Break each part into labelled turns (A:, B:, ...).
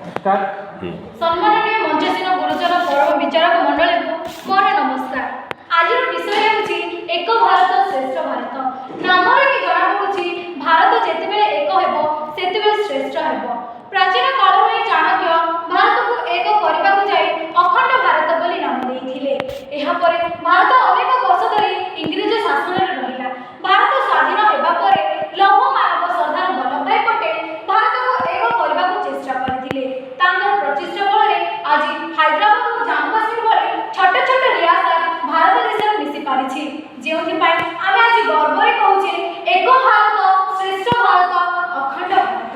A: सम्माननीय मंचसीन गुरुजन परम विचारक मंडली को मोर नमस्कार। आज विषय होची एक भारत श्रेष्ठ भारत। नामर ही जना पड़ुची भारत जेतेबेले एक हेबो सेतेबेले श्रेष्ठ हेबो। प्राचीन काल में चाणक्य भारत को एक करबा को जाय अखंड भारत बोली नाम देइथिले। एहा परे भारत अनेक वर्ष धरि इंग्रज शासन रे रहिला। भारत स्वाधीन हेबा परे लौह मानव सरदार वल्लभभाई पटेल भारत को एक करबा को चेष्टा करथिले। तांकर प्रचेष्टा बळे आज हैदराबाद और जम्मू काश्मीर भଳି छोट छोट रियासत भारत देश में मिसी पारिछि। जेउथि पाई आमे आज गर्व रे कहूचे एक भारत श्रेष्ठ भारत अखंड भारत।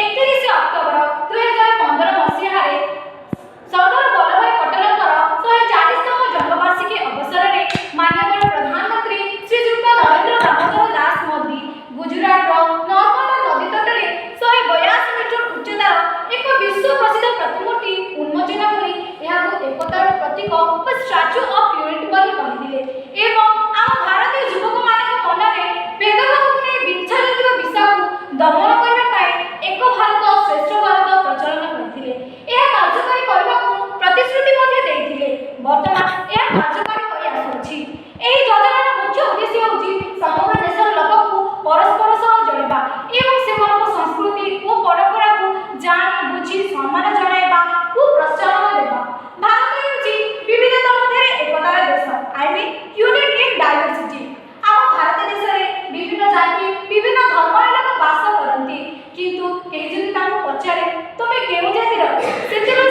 A: 31 अक्टोबर 2015 मसीहा रे सरदार वल्लभभाई पटेलଙ୍କର 140तम जन्मवार्षिकी अवसर रे माननीय प्रधानमंत्री श्रीयुक्त नरेंद्र दामोदर दास मोदी गुजरात रो नर्मदा नदी तट रे 182 मीटर उच्चतार एक विश्व प्रसिद्ध प्रतिमूर्ति उन्मोचन करी एहाको एकतार प्रतीक व स्टैच्यू ऑफ यूनिटी बोली कहिदिले एवं आम भारतीय युवक मानक मनरे भेदभाव नै बिच्छादित विषयକୁ दमन କରିବା ପାଇଁ एक भारत श्रेष्ठ भारत प्रचलन କରିଥିଲେ। ଏହା କାର୍ଯ୍ୟକାରୀ କରିବାକୁ ପ୍ରତିଶ୍ରୁତି ମଧ୍ୟ ଦେଇଥିଲେ। ବର୍ତ୍ତମାନ ଏହା କାର୍ଯ୍ୟକାରୀ କରି ଆସୁଛି। ଏହି ଯୋଜନାର ମୁଖ୍ୟ ଉଦ୍ଦେଶ୍ୟ ହେଉଛି ସମଗ୍ର ଦେଶର ଲୋକଙ୍କୁ ପରସ୍ପର ସହ ଯୋଡ଼ିବା ଏବଂ ସେମାନଙ୍କ ସଂସ୍କୃତି ଓ ପରମ୍ପରାକୁ ଜାଣି ବୁଝି ସମ୍ମାନ ଜଣାଇବା ଓ ପ୍ରୋତ୍ସାହନ ଦେବା। ଭାରତ ହେଉଛି ବିବିଧତା ମଧ୍ୟରେ ଏକତାର ଦେଶ। I mean unity in diversity। ଆମ ଭାରତ ଦେଶରେ ବିଭିନ୍ନ ଜାତି ବିଭିନ୍ନ ଧର୍ମର ଲୋକ ବାସ କରନ୍ତି, କିନ୍ତୁ କେହି ଯଦି ତାଙ୍କୁ ପଚାରେ ତମେ କେଉଁ ଜାତିର, ସେତେବେଳେ